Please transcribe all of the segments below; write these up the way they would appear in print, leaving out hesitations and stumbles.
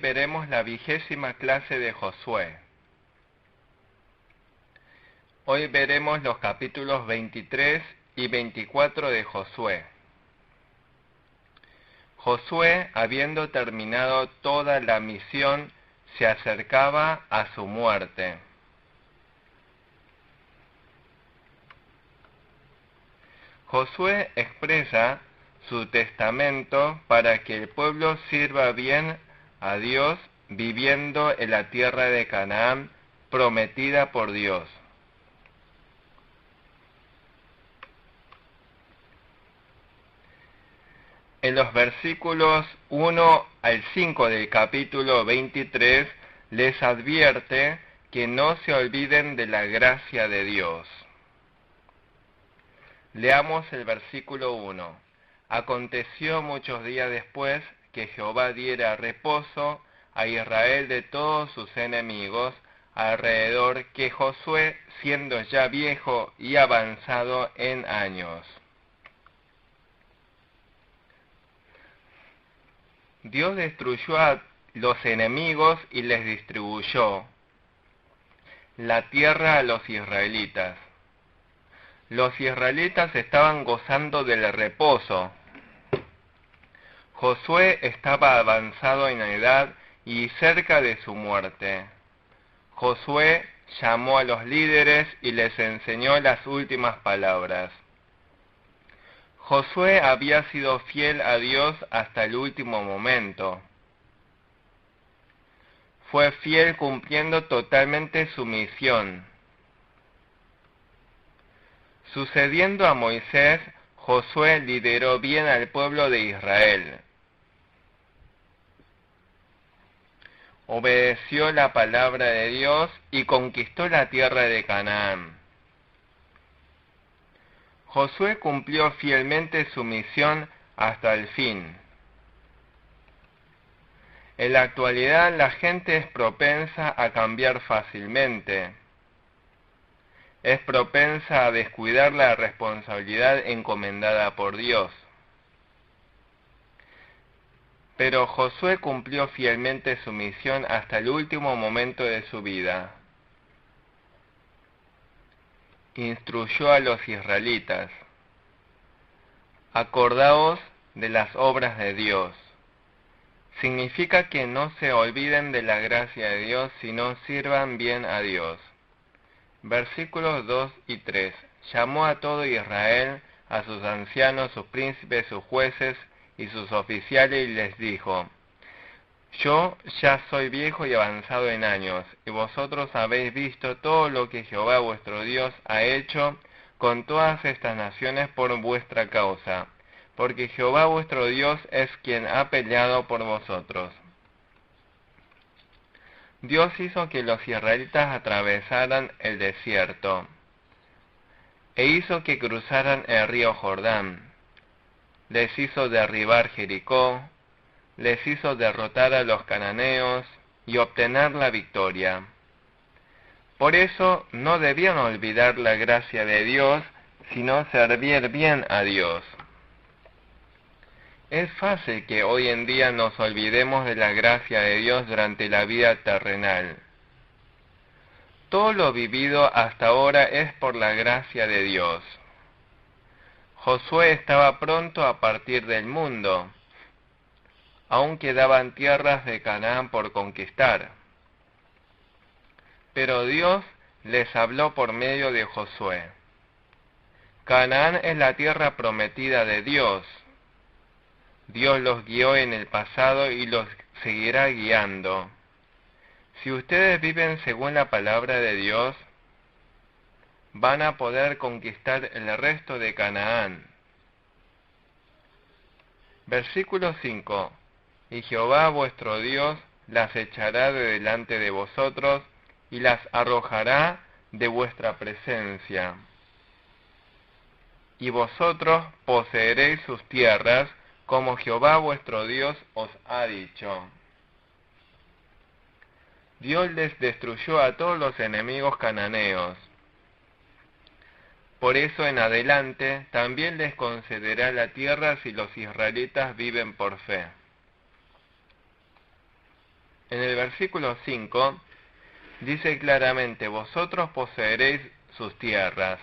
veremos la 20ª clase de Josué. Hoy veremos los capítulos 23 y 24 de Josué. Josué, habiendo terminado toda la misión, se acercaba a su muerte. Josué expresa su testamento para que el pueblo sirva bien a Dios viviendo en la tierra de Canaán prometida por Dios. En los versículos 1 al 5 del capítulo 23 les advierte que no se olviden de la gracia de Dios. Leamos el versículo 1. Aconteció muchos días después que Jehová diera reposo a Israel de todos sus enemigos alrededor, que Josué, siendo ya viejo y avanzado en años. Dios destruyó a los enemigos y les distribuyó la tierra a los israelitas. Los israelitas estaban gozando del reposo. Josué estaba avanzado en edad y cerca de su muerte. Josué llamó a los líderes y les enseñó las últimas palabras. Josué había sido fiel a Dios hasta el último momento. Fue fiel cumpliendo totalmente su misión. Sucediendo a Moisés, Josué lideró bien al pueblo de Israel. Obedeció la palabra de Dios y conquistó la tierra de Canaán. Josué cumplió fielmente su misión hasta el fin. En la actualidad la gente es propensa a cambiar fácilmente. Es propensa a descuidar la responsabilidad encomendada por Dios. Pero Josué cumplió fielmente su misión hasta el último momento de su vida. Instruyó a los israelitas: acordaos de las obras de Dios. Significa que no se olviden de la gracia de Dios, sino sirvan bien a Dios. Versículos 2 y 3. Llamó a todo Israel, a sus ancianos, sus príncipes, sus jueces y sus oficiales, y les dijo: yo ya soy viejo y avanzado en años, y vosotros habéis visto todo lo que Jehová vuestro Dios ha hecho con todas estas naciones por vuestra causa, porque Jehová vuestro Dios es quien ha peleado por vosotros. Dios hizo que los israelitas atravesaran el desierto, e hizo que cruzaran el río Jordán. Les hizo derribar Jericó, les hizo derrotar a los cananeos y obtener la victoria. Por eso no debían olvidar la gracia de Dios, sino servir bien a Dios. Es fácil que hoy en día nos olvidemos de la gracia de Dios durante la vida terrenal. Todo lo vivido hasta ahora es por la gracia de Dios. Josué estaba pronto a partir del mundo. Aún quedaban tierras de Canaán por conquistar. Pero Dios les habló por medio de Josué. Canaán es la tierra prometida de Dios. Dios los guió en el pasado y los seguirá guiando. Si ustedes viven según la palabra de Dios, van a poder conquistar el resto de Canaán. Versículo 5. Y Jehová vuestro Dios las echará de delante de vosotros, y las arrojará de vuestra presencia. Y vosotros poseeréis sus tierras, como Jehová vuestro Dios os ha dicho. Dios les destruyó a todos los enemigos cananeos. Por eso en adelante también les concederá la tierra si los israelitas viven por fe. En el versículo 5 dice claramente: vosotros poseeréis sus tierras.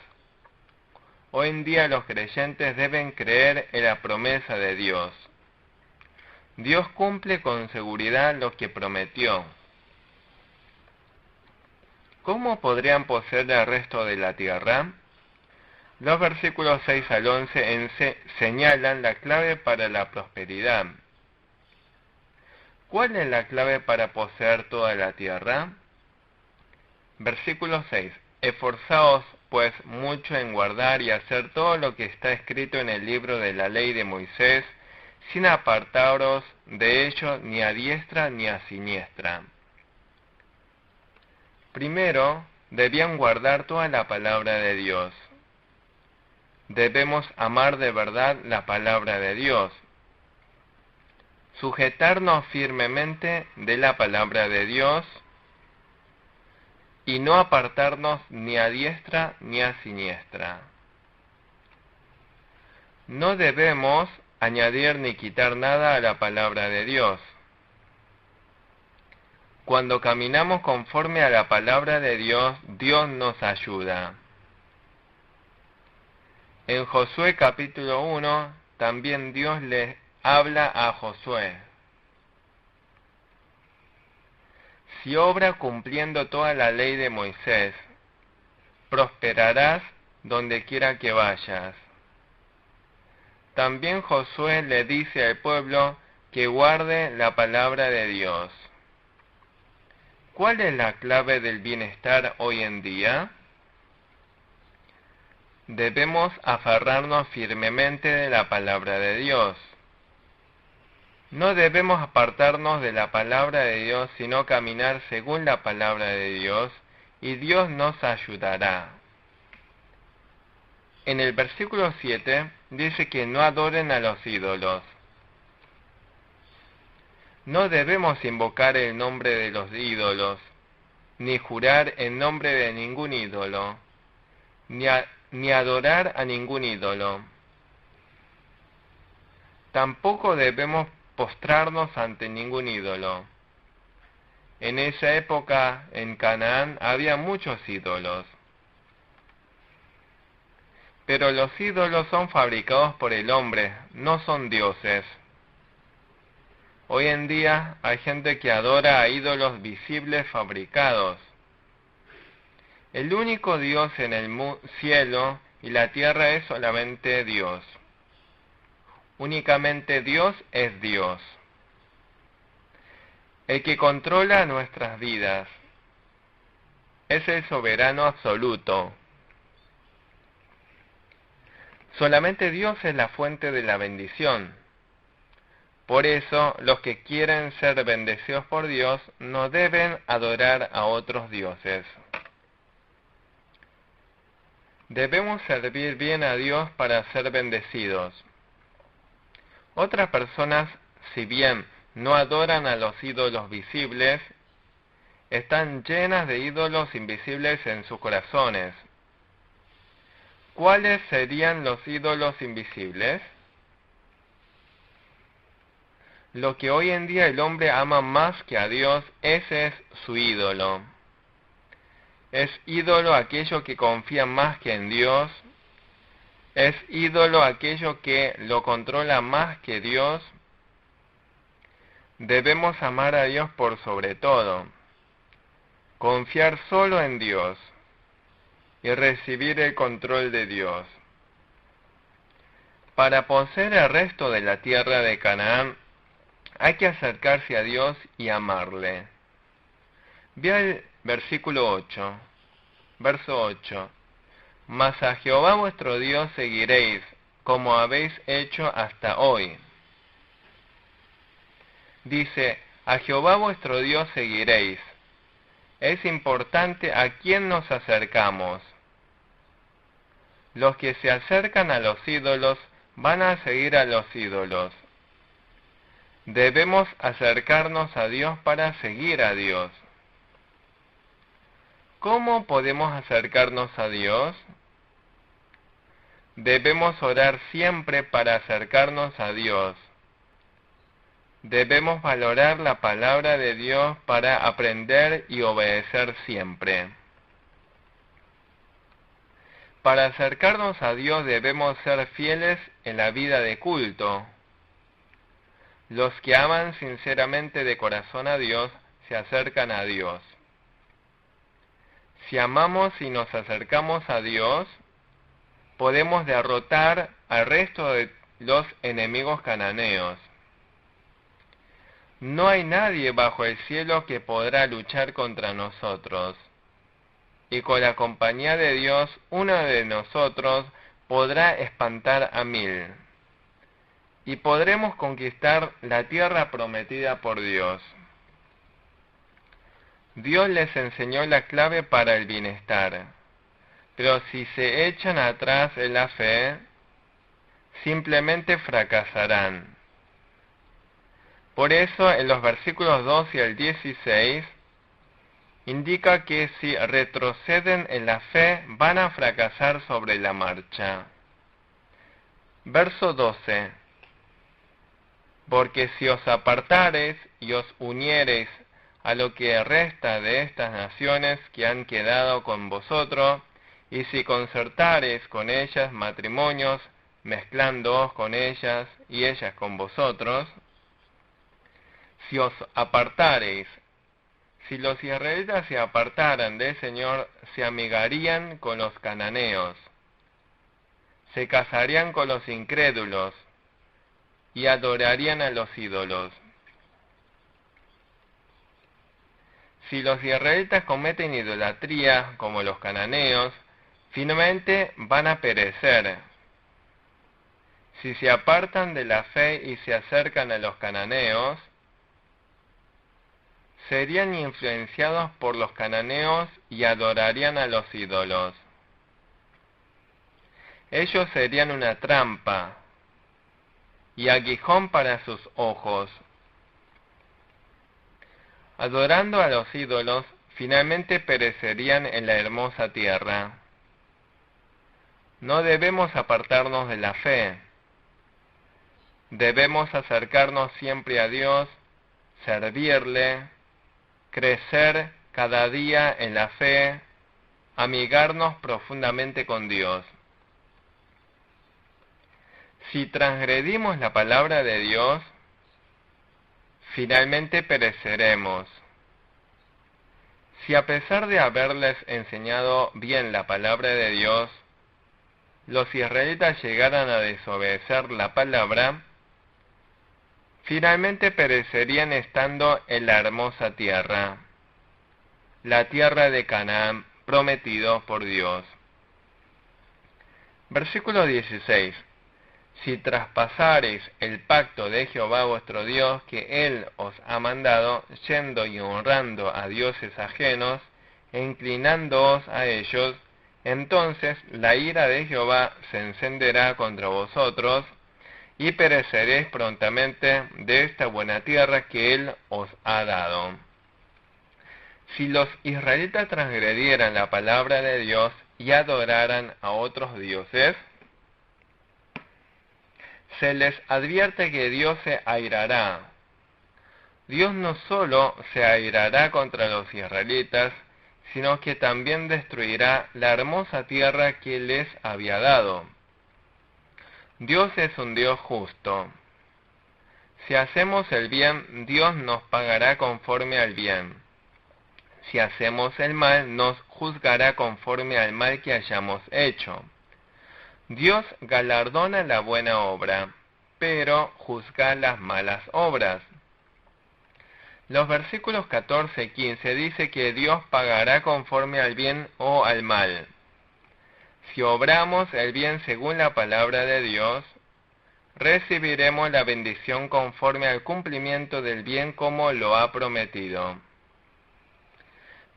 Hoy en día los creyentes deben creer en la promesa de Dios. Dios cumple con seguridad lo que prometió. ¿Cómo podrían poseer el resto de la tierra? Los versículos 6 al 11 señalan la clave para la prosperidad. ¿Cuál es la clave para poseer toda la tierra? Versículo 6. Esforzaos pues mucho en guardar y hacer todo lo que está escrito en el libro de la ley de Moisés, sin apartaros de ello ni a diestra ni a siniestra. Primero, debían guardar toda la palabra de Dios. Debemos amar de verdad la palabra de Dios. Sujetarnos firmemente de la palabra de Dios y no apartarnos ni a diestra ni a siniestra. No debemos añadir ni quitar nada a la palabra de Dios. Cuando caminamos conforme a la palabra de Dios, Dios nos ayuda. En Josué capítulo 1, también Dios le habla a Josué. Si obra cumpliendo toda la ley de Moisés, prosperarás donde quiera que vayas. También Josué le dice al pueblo que guarde la palabra de Dios. ¿Cuál es la clave del bienestar hoy en día? Debemos aferrarnos firmemente de la palabra de Dios. No debemos apartarnos de la palabra de Dios, sino caminar según la palabra de Dios, y Dios nos ayudará. En el versículo 7 dice que no adoren a los ídolos. No debemos invocar el nombre de los ídolos, ni jurar en nombre de ningún ídolo, ni adorar a ningún ídolo. Tampoco debemos postrarnos ante ningún ídolo. En esa época, en Canaán, había muchos ídolos. Pero los ídolos son fabricados por el hombre, no son dioses. Hoy en día hay gente que adora a ídolos visibles fabricados. El único Dios en el cielo y la tierra es solamente Dios. Únicamente Dios es Dios. El que controla nuestras vidas. Es el soberano absoluto. Solamente Dios es la fuente de la bendición. Por eso, los que quieren ser bendecidos por Dios no deben adorar a otros dioses. Debemos servir bien a Dios para ser bendecidos. Otras personas, si bien no adoran a los ídolos visibles, están llenas de ídolos invisibles en sus corazones. ¿Cuáles serían los ídolos invisibles? Lo que hoy en día el hombre ama más que a Dios, ese es su ídolo. Es ídolo aquello que confía más que en Dios. Es ídolo aquello que lo controla más que Dios. Debemos amar a Dios por sobre todo. Confiar solo en Dios. Y recibir el control de Dios. Para poseer el resto de la tierra de Canaán, hay que acercarse a Dios y amarle. Vea el versículo 8, verso 8. Mas a Jehová vuestro Dios seguiréis, como habéis hecho hasta hoy. Dice, a Jehová vuestro Dios seguiréis. Es importante a quién nos acercamos. Los que se acercan a los ídolos van a seguir a los ídolos. Debemos acercarnos a Dios para seguir a Dios. ¿Cómo podemos acercarnos a Dios? Debemos orar siempre para acercarnos a Dios. Debemos valorar la palabra de Dios para aprender y obedecer siempre. Para acercarnos a Dios debemos ser fieles en la vida de culto. Los que aman sinceramente de corazón a Dios se acercan a Dios. Si amamos y nos acercamos a Dios, podemos derrotar al resto de los enemigos cananeos. No hay nadie bajo el cielo que podrá luchar contra nosotros. Y con la compañía de Dios, uno de nosotros podrá espantar a 1000. Y podremos conquistar la tierra prometida por Dios. Dios les enseñó la clave para el bienestar, pero si se echan atrás en la fe, simplemente fracasarán. Por eso, en los versículos 2 y el 16, indica que si retroceden en la fe, van a fracasar sobre la marcha. Verso 12. Porque si os apartareis y os uniereis a lo que resta de estas naciones que han quedado con vosotros, y si concertareis con ellas matrimonios, mezclándoos con ellas y ellas con vosotros, si os apartareis, si los israelitas se apartaran del Señor, se amigarían con los cananeos, se casarían con los incrédulos y adorarían a los ídolos. Si los israelitas cometen idolatría como los cananeos, finalmente van a perecer. Si se apartan de la fe y se acercan a los cananeos, serían influenciados por los cananeos y adorarían a los ídolos. Ellos serían una trampa y aguijón para sus ojos. Adorando a los ídolos, finalmente perecerían en la hermosa tierra. No debemos apartarnos de la fe. Debemos acercarnos siempre a Dios, servirle, crecer cada día en la fe, amigarnos profundamente con Dios. Si transgredimos la palabra de Dios, finalmente pereceremos. Si a pesar de haberles enseñado bien la palabra de Dios, los israelitas llegaran a desobedecer la palabra, finalmente perecerían estando en la hermosa tierra, la tierra de Canaán, prometido por Dios. Versículo 16. Si traspasareis el pacto de Jehová vuestro Dios, que Él os ha mandado, yendo y honrando a dioses ajenos, e inclinándoos a ellos, entonces la ira de Jehová se encenderá contra vosotros, y pereceréis prontamente de esta buena tierra que Él os ha dado. Si los israelitas transgredieran la palabra de Dios y adoraran a otros dioses, se les advierte que Dios se airará. Dios no solo se airará contra los israelitas, sino que también destruirá la hermosa tierra que les había dado. Dios es un Dios justo. Si hacemos el bien, Dios nos pagará conforme al bien. Si hacemos el mal, nos juzgará conforme al mal que hayamos hecho. Dios galardona la buena obra, pero juzga las malas obras. Los versículos 14 y 15 dice que Dios pagará conforme al bien o al mal. Si obramos el bien según la palabra de Dios, recibiremos la bendición conforme al cumplimiento del bien como lo ha prometido.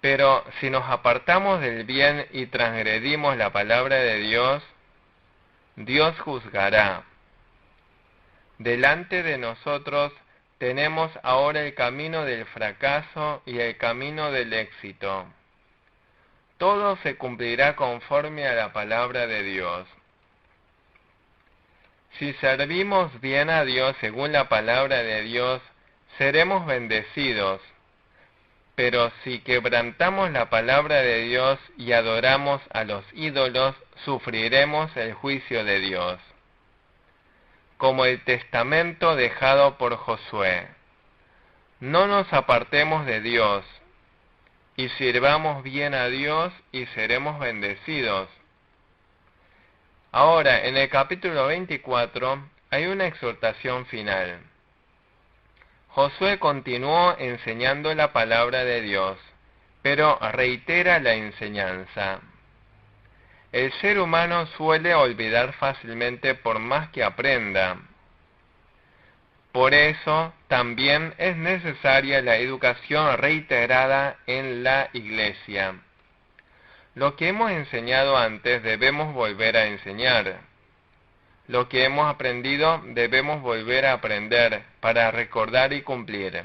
Pero si nos apartamos del bien y transgredimos la palabra de Dios, Dios juzgará. Delante de nosotros tenemos ahora el camino del fracaso y el camino del éxito. Todo se cumplirá conforme a la palabra de Dios. Si servimos bien a Dios según la palabra de Dios, seremos bendecidos. Pero si quebrantamos la palabra de Dios y adoramos a los ídolos, sufriremos el juicio de Dios. Como el testamento dejado por Josué. No nos apartemos de Dios, y sirvamos bien a Dios y seremos bendecidos. Ahora, en el capítulo 24, hay una exhortación final. Josué continuó enseñando la palabra de Dios, pero reitera la enseñanza. El ser humano suele olvidar fácilmente por más que aprenda. Por eso, también es necesaria la educación reiterada en la Iglesia. Lo que hemos enseñado antes debemos volver a enseñar. Lo que hemos aprendido debemos volver a aprender para recordar y cumplir.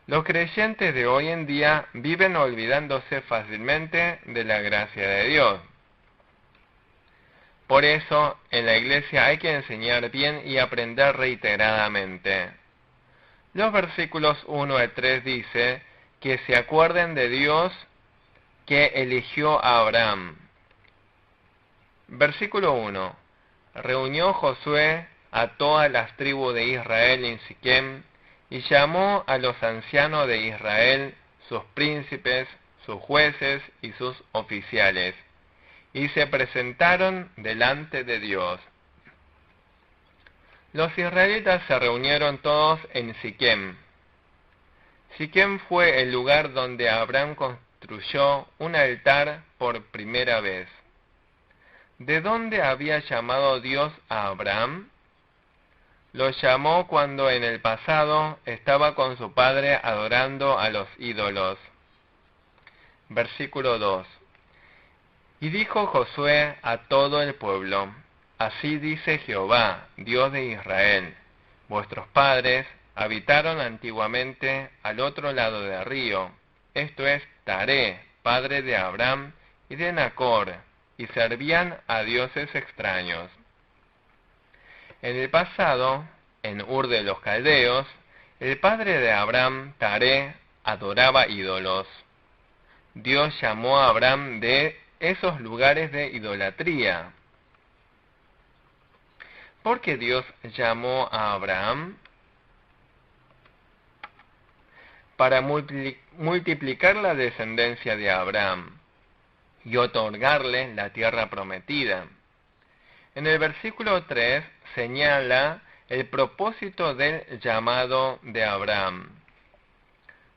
Los creyentes de hoy en día viven olvidándose fácilmente de la gracia de Dios. Por eso, en la iglesia hay que enseñar bien y aprender reiteradamente. Los versículos 1 al 3 dice que se acuerden de Dios que eligió a Abraham. Versículo 1. Reunió Josué a todas las tribus de Israel en Siquem, y llamó a los ancianos de Israel, sus príncipes, sus jueces y sus oficiales, y se presentaron delante de Dios. Los israelitas se reunieron todos en Siquem. Siquem fue el lugar donde Abraham construyó un altar por primera vez. ¿De dónde había llamado Dios a Abraham? Lo llamó cuando en el pasado estaba con su padre adorando a los ídolos. Versículo 2. Y dijo Josué a todo el pueblo: Así dice Jehová, Dios de Israel: Vuestros padres habitaron antiguamente al otro lado del río, esto es, Taré, padre de Abraham y de Nacor, y servían a dioses extraños. En el pasado, en Ur de los Caldeos, el padre de Abraham, Taré, adoraba ídolos. Dios llamó a Abraham de esos lugares de idolatría. ¿Por qué Dios llamó a Abraham? Para multiplicar la descendencia de Abraham y otorgarle la tierra prometida. En el versículo 3 señala el propósito del llamado de Abraham.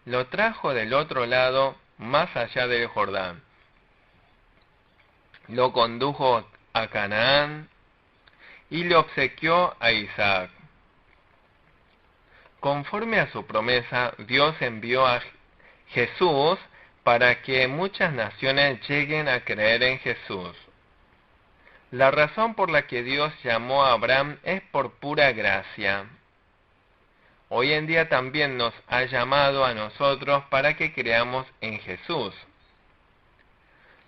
Lo trajo del otro lado, más allá del Jordán. Lo condujo a Canaán y le obsequió a Isaac. Conforme a su promesa, Dios envió a Jesús para que muchas naciones lleguen a creer en Jesús. La razón por la que Dios llamó a Abraham es por pura gracia. Hoy en día también nos ha llamado a nosotros para que creamos en Jesús.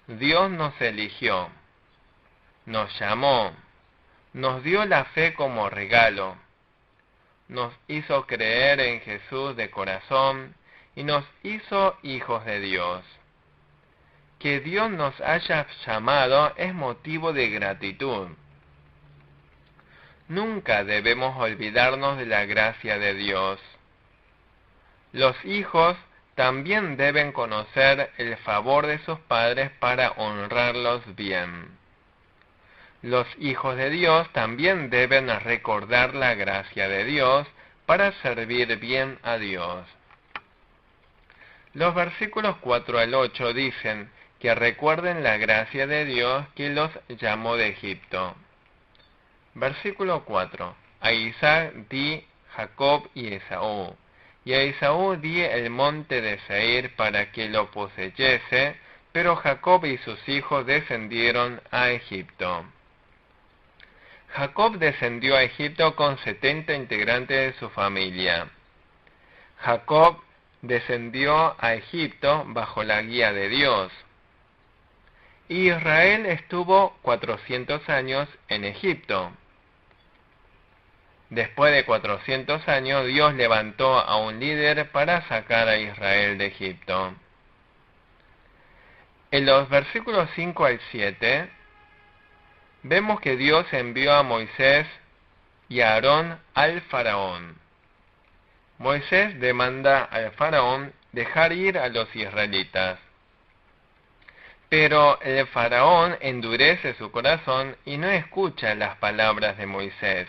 Dios nos eligió, nos llamó, nos dio la fe como regalo, nos hizo creer en Jesús de corazón y nos hizo hijos de Dios. Que Dios nos haya llamado es motivo de gratitud. Nunca debemos olvidarnos de la gracia de Dios. Los hijos también deben conocer el favor de sus padres para honrarlos bien. Los hijos de Dios también deben recordar la gracia de Dios para servir bien a Dios. Los versículos 4 al 8 dicen que recuerden la gracia de Dios que los llamó de Egipto. Versículo 4. A Isaac di Jacob y Esaú, y a Esaú di el monte de Seir para que lo poseyese, pero Jacob y sus hijos descendieron a Egipto. Jacob descendió a Egipto con 70 integrantes de su familia. Jacob descendió a Egipto bajo la guía de Dios. Israel estuvo 400 años en Egipto. Después de 400 años, Dios levantó a un líder para sacar a Israel de Egipto. En los versículos 5 al 7, vemos que Dios envió a Moisés y a Aarón al faraón. Moisés demanda al faraón dejar ir a los israelitas. Pero el faraón endurece su corazón y no escucha las palabras de Moisés.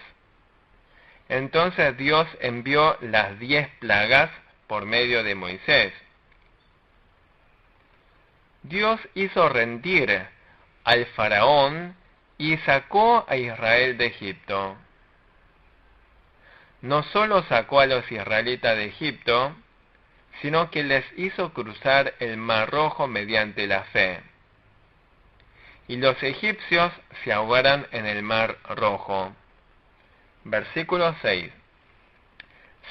Entonces Dios envió las 10 plagas por medio de Moisés. Dios hizo rendir al faraón y sacó a Israel de Egipto. No solo sacó a los israelitas de Egipto, sino que les hizo cruzar el Mar Rojo mediante la fe. Y los egipcios se ahogaron en el Mar Rojo. Versículo 6.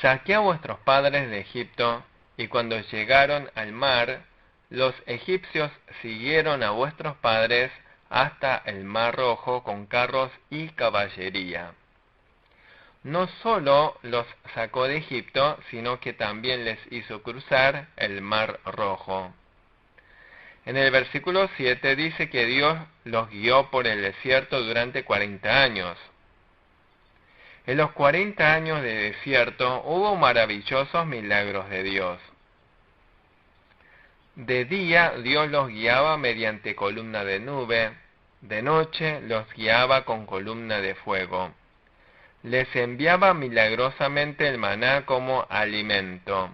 Saqué a vuestros padres de Egipto, y cuando llegaron al mar, los egipcios siguieron a vuestros padres hasta el Mar Rojo con carros y caballería. No solo los sacó de Egipto, sino que también les hizo cruzar el Mar Rojo. En el versículo 7 dice que Dios los guió por el desierto durante 40 años. En los 40 años de desierto hubo maravillosos milagros de Dios. De día Dios los guiaba mediante columna de nube, de noche los guiaba con columna de fuego. Les enviaba milagrosamente el maná como alimento.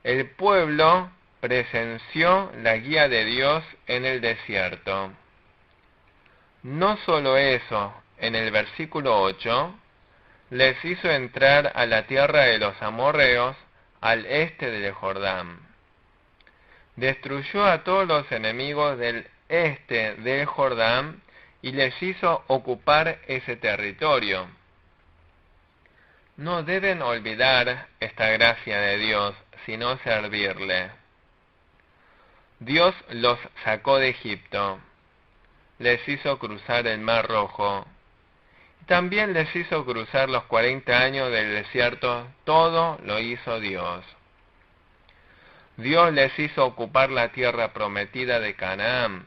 El pueblo presenció la guía de Dios en el desierto. No solo eso, en el versículo 8, les hizo entrar a la tierra de los amorreos, al este del Jordán. Destruyó a todos los enemigos del este del Jordán y les hizo ocupar ese territorio. No deben olvidar esta gracia de Dios, sino servirle. Dios los sacó de Egipto, les hizo cruzar el Mar Rojo, también les hizo cruzar los 40 años del desierto. Todo lo hizo Dios. Dios les hizo ocupar la tierra prometida de Canaán.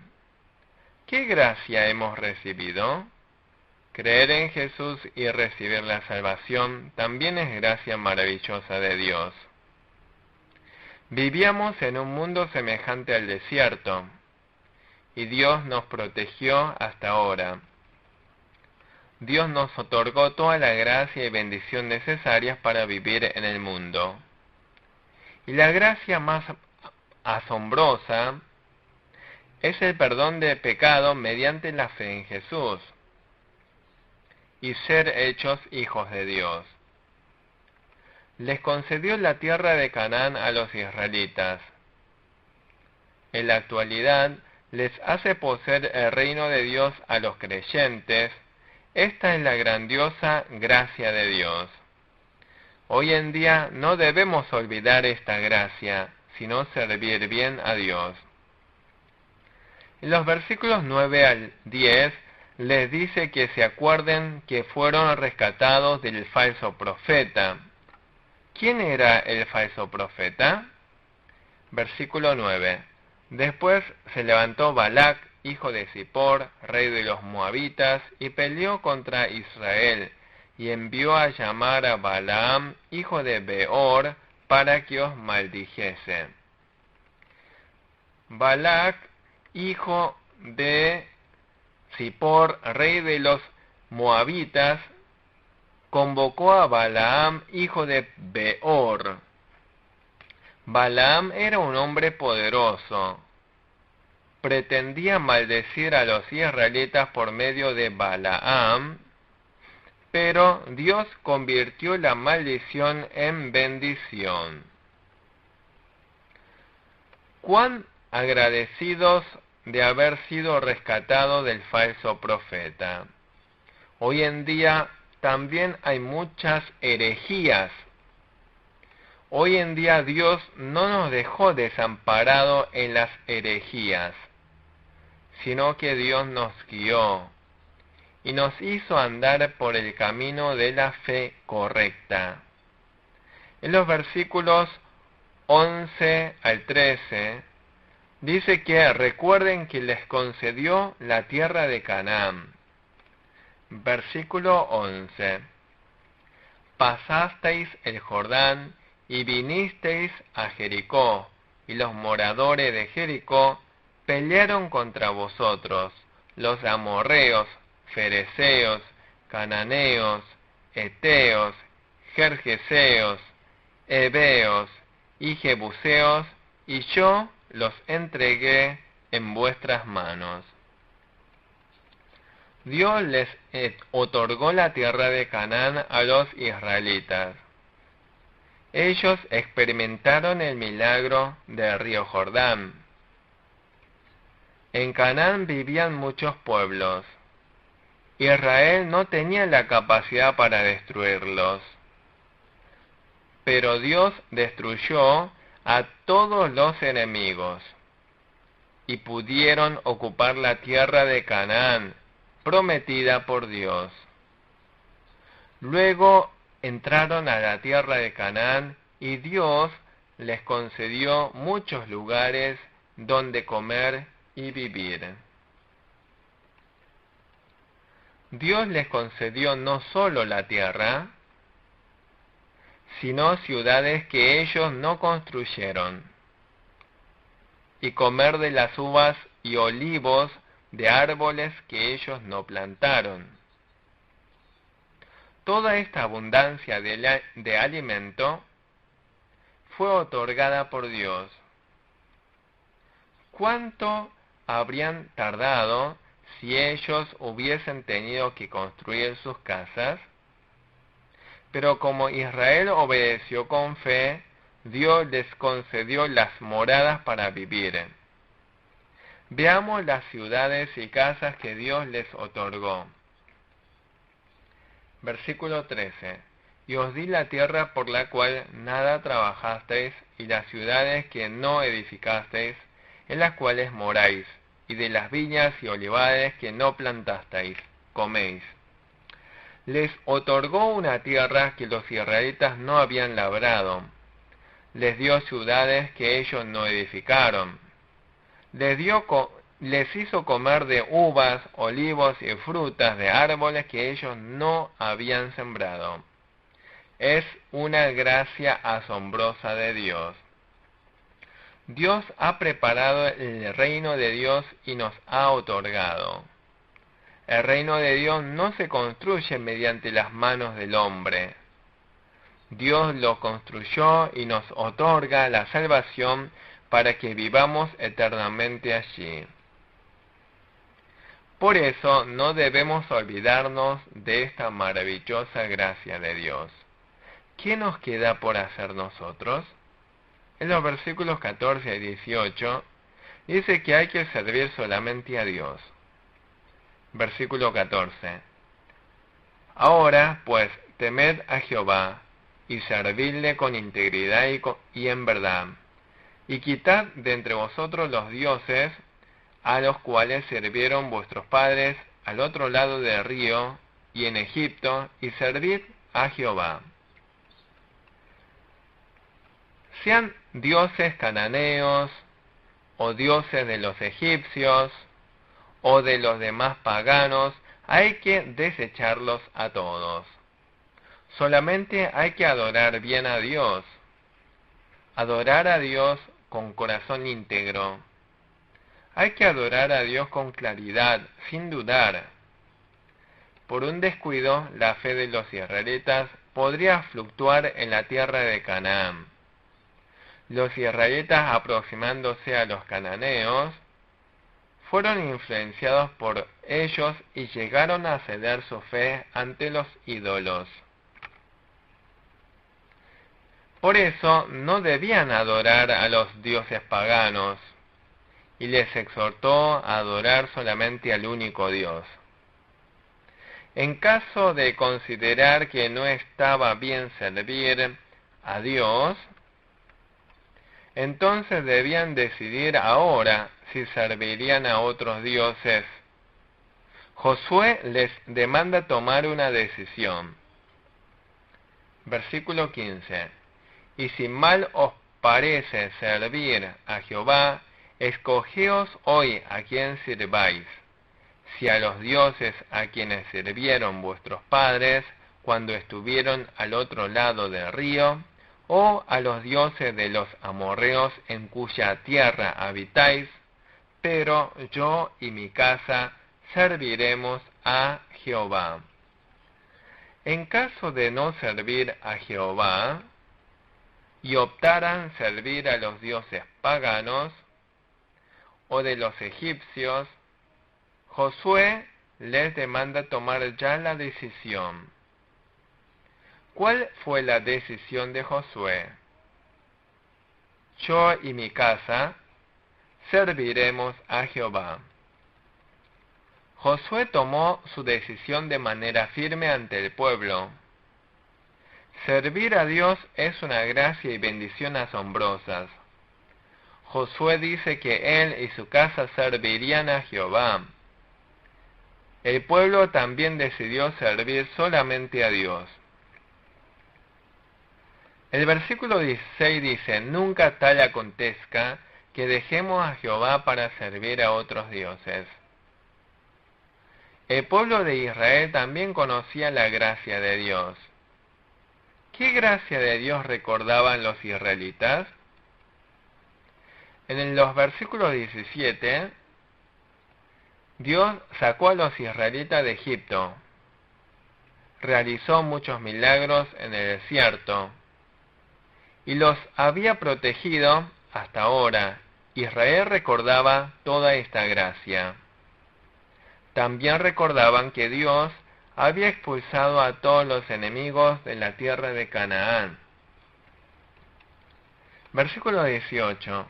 ¿Qué gracia hemos recibido? Creer en Jesús y recibir la salvación también es gracia maravillosa de Dios. Vivíamos en un mundo semejante al desierto, y Dios nos protegió hasta ahora. Dios nos otorgó toda la gracia y bendición necesarias para vivir en el mundo. Y la gracia más asombrosa es el perdón de pecado mediante la fe en Jesús y ser hechos hijos de Dios. Les concedió la tierra de Canaán a los israelitas. En la actualidad les hace poseer el reino de Dios a los creyentes. Esta es la grandiosa gracia de Dios. Hoy en día no debemos olvidar esta gracia, sino servir bien a Dios. En los versículos 9 al 10 les dice que se acuerden que fueron rescatados del falso profeta. ¿Quién era el falso profeta? Versículo 9. Después se levantó Balac, hijo de Zippor, rey de los moabitas, y peleó contra Israel, y envió a llamar a Balaam, hijo de Beor, para que os maldijese. Balac, hijo de Zippor, rey de los moabitas, convocó a Balaam, hijo de Beor. Balaam era un hombre poderoso. Pretendía maldecir a los israelitas por medio de Balaam, pero Dios convirtió la maldición en bendición. Cuán agradecidos de haber sido rescatados del falso profeta. Hoy en día también hay muchas herejías. Hoy en día Dios no nos dejó desamparados en las herejías, sino que Dios nos guió y nos hizo andar por el camino de la fe correcta. En los versículos 11 al 13, dice que recuerden que les concedió la tierra de Canaán. Versículo 11. Pasasteis el Jordán y vinisteis a Jericó, y los moradores de Jericó pelearon contra vosotros, los amorreos, fereceos, cananeos, eteos, gergeseos, heveos y jebuseos, y yo los entregué en vuestras manos. Dios les otorgó la tierra de Canaán a los israelitas. Ellos experimentaron el milagro del río Jordán. En Canaán vivían muchos pueblos. Israel no tenía la capacidad para destruirlos. Pero Dios destruyó a todos los enemigos y pudieron ocupar la tierra de Canaán, prometida por Dios. Luego entraron a la tierra de Canaán y Dios les concedió muchos lugares donde comer y vivir. Dios les concedió no solo la tierra, sino ciudades que ellos no construyeron, y comer de las uvas y olivos de árboles que ellos no plantaron. Toda esta abundancia de alimento fue otorgada por Dios. ¿Cuánto habrían tardado si ellos hubiesen tenido que construir sus casas? Pero como Israel obedeció con fe, Dios les concedió las moradas para vivir. Veamos las ciudades y casas que Dios les otorgó. Versículo 13. Y os di la tierra por la cual nada trabajasteis, y las ciudades que no edificasteis, en las cuales moráis, y de las viñas y olivares que no plantasteis, coméis. Les otorgó una tierra que los israelitas no habían labrado. Les dio ciudades que ellos no edificaron. Les hizo comer de uvas, olivos y frutas de árboles que ellos no habían sembrado. Es una gracia asombrosa de Dios. Dios ha preparado el reino de Dios y nos ha otorgado. El reino de Dios no se construye mediante las manos del hombre. Dios lo construyó y nos otorga la salvación para que vivamos eternamente allí. Por eso no debemos olvidarnos de esta maravillosa gracia de Dios. ¿Qué nos queda por hacer nosotros? En los versículos 14 y 18 dice que hay que servir solamente a Dios. Versículo 14. Ahora, pues, temed a Jehová, y servidle con integridad y en verdad, y quitad de entre vosotros los dioses a los cuales sirvieron vuestros padres al otro lado del río y en Egipto, y servid a Jehová. Sean dioses cananeos, o dioses de los egipcios, o de los demás paganos, hay que desecharlos a todos. Solamente hay que adorar bien a Dios. Adorar a Dios con corazón íntegro. Hay que adorar a Dios con claridad, sin dudar. Por un descuido, la fe de los israelitas podría fluctuar en la tierra de Canaán. Los israelitas, aproximándose a los cananeos, fueron influenciados por ellos y llegaron a ceder su fe ante los ídolos. Por eso no debían adorar a los dioses paganos, y les exhortó a adorar solamente al único Dios. En caso de considerar que no estaba bien servir a Dios, entonces debían decidir ahora si servirían a otros dioses, Josué les demanda tomar una decisión. Versículo 15. Y si mal os parece servir a Jehová, escogeos hoy a quién sirváis, si a los dioses a quienes sirvieron vuestros padres cuando estuvieron al otro lado del río, o a los dioses de los amorreos en cuya tierra habitáis, pero yo y mi casa serviremos a Jehová. En caso de no servir a Jehová, y optaran servir a los dioses paganos o de los egipcios, Josué les demanda tomar ya la decisión. ¿Cuál fue la decisión de Josué? Yo y mi casa serviremos a Jehová. Josué tomó su decisión de manera firme ante el pueblo. Servir a Dios es una gracia y bendición asombrosas. Josué dice que él y su casa servirían a Jehová. El pueblo también decidió servir solamente a Dios. El versículo 16 dice: nunca tal acontezca que dejemos a Jehová para servir a otros dioses. El pueblo de Israel también conocía la gracia de Dios. ¿Qué gracia de Dios recordaban los israelitas? En los versículos 17, Dios sacó a los israelitas de Egipto, realizó muchos milagros en el desierto, y los había protegido hasta ahora. Israel recordaba toda esta gracia. También recordaban que Dios había expulsado a todos los enemigos de la tierra de Canaán. Versículo 18.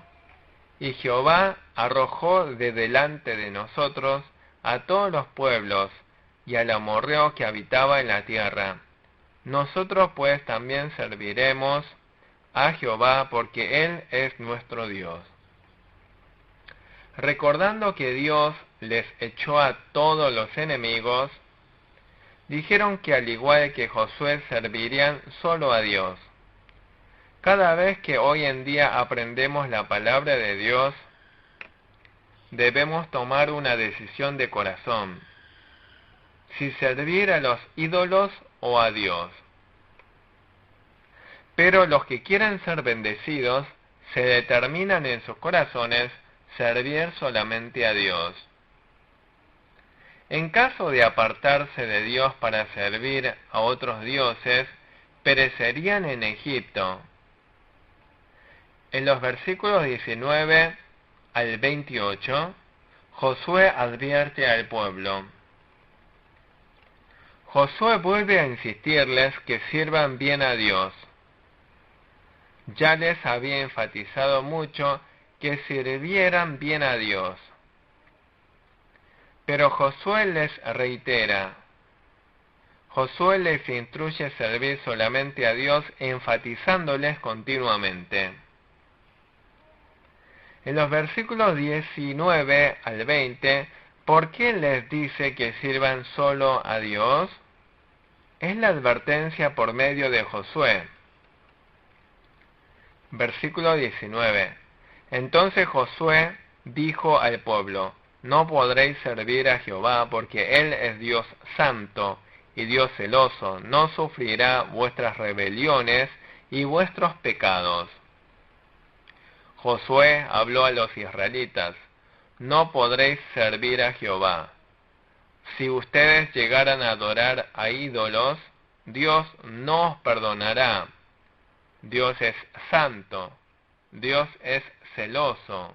Y Jehová arrojó de delante de nosotros a todos los pueblos y al amorreo que habitaba en la tierra. Nosotros pues también serviremos a Jehová, porque Él es nuestro Dios. Recordando que Dios les echó a todos los enemigos, dijeron que al igual que Josué servirían solo a Dios. Cada vez que hoy en día aprendemos la palabra de Dios, debemos tomar una decisión de corazón: si servir a los ídolos o a Dios. Pero los que quieran ser bendecidos, se determinan en sus corazones servir solamente a Dios. En caso de apartarse de Dios para servir a otros dioses, perecerían en Egipto. En los versículos 19 al 28, Josué advierte al pueblo. Josué vuelve a insistirles que sirvan bien a Dios. Ya les había enfatizado mucho que sirvieran bien a Dios. Pero Josué les reitera. Josué les instruye a servir solamente a Dios, enfatizándoles continuamente. En los versículos 19 al 20, ¿por qué les dice que sirvan solo a Dios? Es la advertencia por medio de Josué. Versículo 19. Entonces Josué dijo al pueblo: no podréis servir a Jehová, porque Él es Dios santo y Dios celoso, no sufrirá vuestras rebeliones y vuestros pecados. Josué habló a los israelitas: no podréis servir a Jehová. Si ustedes llegaran a adorar a ídolos, Dios no os perdonará. Dios es santo, Dios es celoso.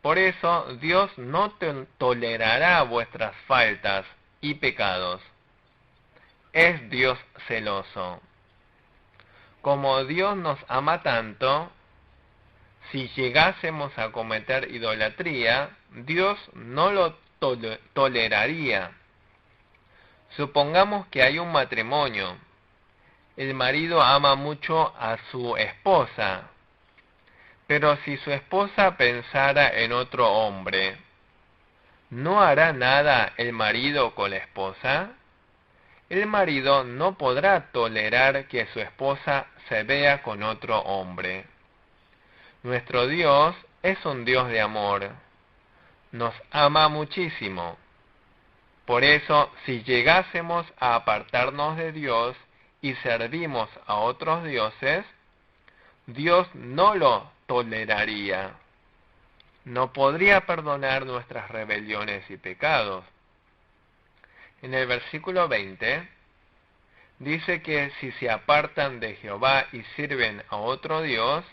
Por eso Dios no tolerará vuestras faltas y pecados. Es Dios celoso. Como Dios nos ama tanto, si llegásemos a cometer idolatría, Dios no lo toleraría. Supongamos que hay un matrimonio. El marido ama mucho a su esposa, pero si su esposa pensara en otro hombre, ¿No hará nada el marido con la esposa? El marido no podrá tolerar que su esposa se vea con otro hombre. Nuestro Dios es un Dios de amor. Nos ama muchísimo. Por eso, si llegásemos a apartarnos de Dios y servimos a otros dioses, Dios no lo toleraría. No podría perdonar nuestras rebeliones y pecados. En el versículo 20 dice que si se apartan de Jehová y sirven a otro Dios,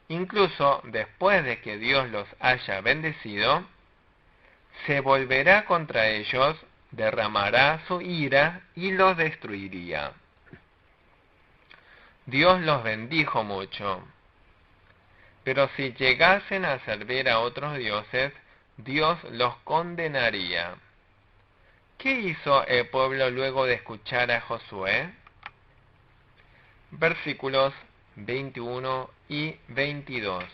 incluso después de que Dios los haya bendecido, se volverá contra ellos, derramará su ira y los destruiría. Dios los bendijo mucho. Pero si llegasen a servir a otros dioses, Dios los condenaría. ¿Qué hizo el pueblo luego de escuchar a Josué? Versículos 21 y 22.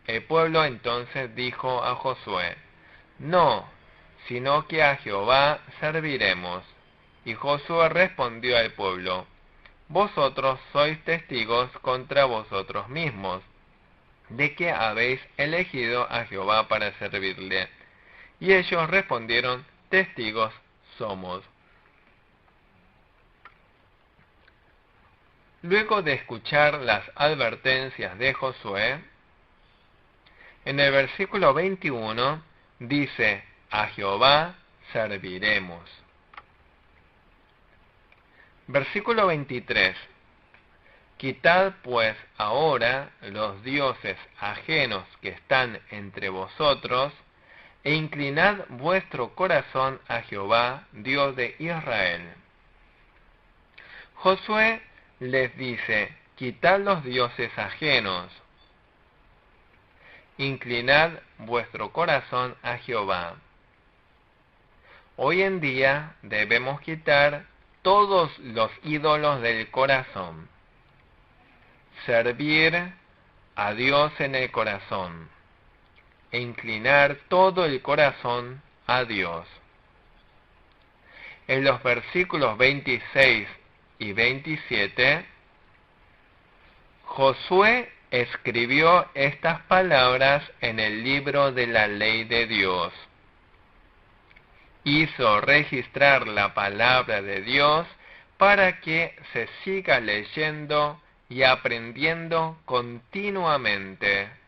El pueblo entonces dijo a Josué: No, sino que a Jehová serviremos. Y Josué respondió al pueblo: Vosotros sois testigos contra vosotros mismos, de que habéis elegido a Jehová para servirle. Y ellos respondieron: Testigos somos. Luego de escuchar las advertencias de Josué, en el versículo 21 dice: A Jehová serviremos. Versículo 23. Quitad pues ahora los dioses ajenos que están entre vosotros, e inclinad vuestro corazón a Jehová, Dios de Israel. Josué les dice: quitad los dioses ajenos, inclinad vuestro corazón a Jehová. Hoy en día debemos quitar todos los ídolos del corazón, servir a Dios en el corazón e inclinar todo el corazón a Dios. En los versículos 26 y 27, Josué escribió estas palabras en el libro de la ley de Dios. Hizo registrar la palabra de Dios para que se siga leyendo y aprendiendo continuamente.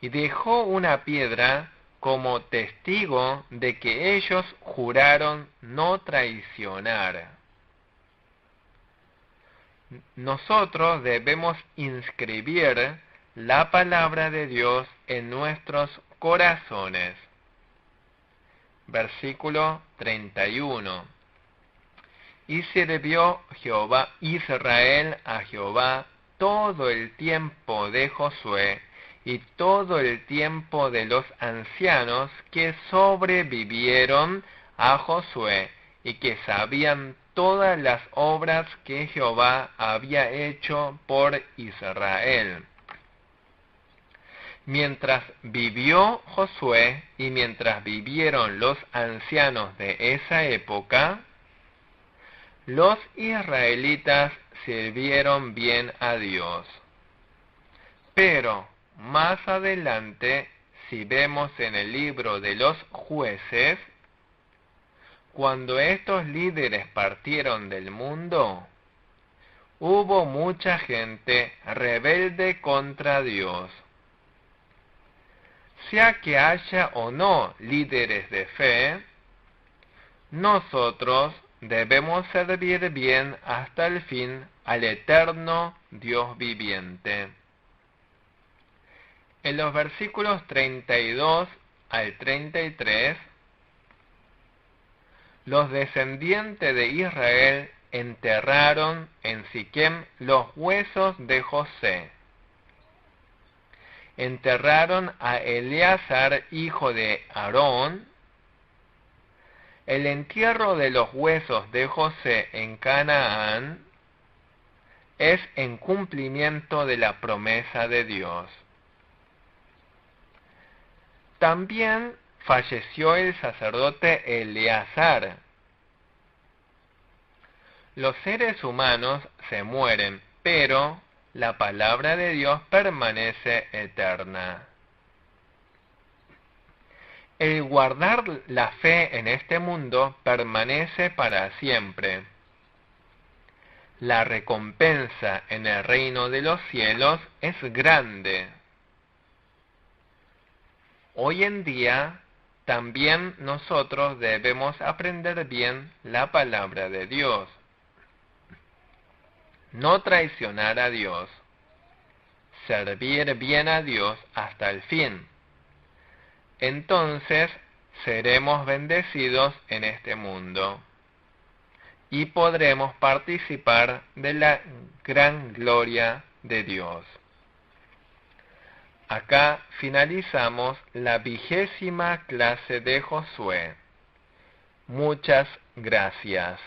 Y dejó una piedra como testigo de que ellos juraron no traicionar. Nosotros debemos inscribir la palabra de Dios en nuestros corazones. Versículo 31. Y sirvió Jehová Israel a Jehová todo el tiempo de Josué y todo el tiempo de los ancianos que sobrevivieron a Josué y que sabían todas las obras que Jehová había hecho por Israel. Mientras vivió Josué y mientras vivieron los ancianos de esa época, los israelitas sirvieron bien a Dios. Pero más adelante, si vemos en el libro de los jueces, cuando estos líderes partieron del mundo, hubo mucha gente rebelde contra Dios. Sea que haya o no líderes de fe, nosotros debemos servir bien hasta el fin al eterno Dios viviente. En los versículos 32 al 33, los descendientes de Israel enterraron en Siquem los huesos de José. Enterraron a Eleazar, hijo de Aarón. El entierro de los huesos de José en Canaán es en cumplimiento de la promesa de Dios. también falleció el sacerdote Eleazar. Los seres humanos se mueren, pero la palabra de Dios permanece eterna. El guardar la fe en este mundo permanece para siempre. La recompensa en el reino de los cielos es grande. Hoy en día, también nosotros debemos aprender bien la palabra de Dios. No traicionar a Dios. Servir bien a Dios hasta el fin. Entonces seremos bendecidos en este mundo y podremos participar de la gran gloria de Dios. Acá finalizamos la 20ª clase de Josué. Muchas gracias.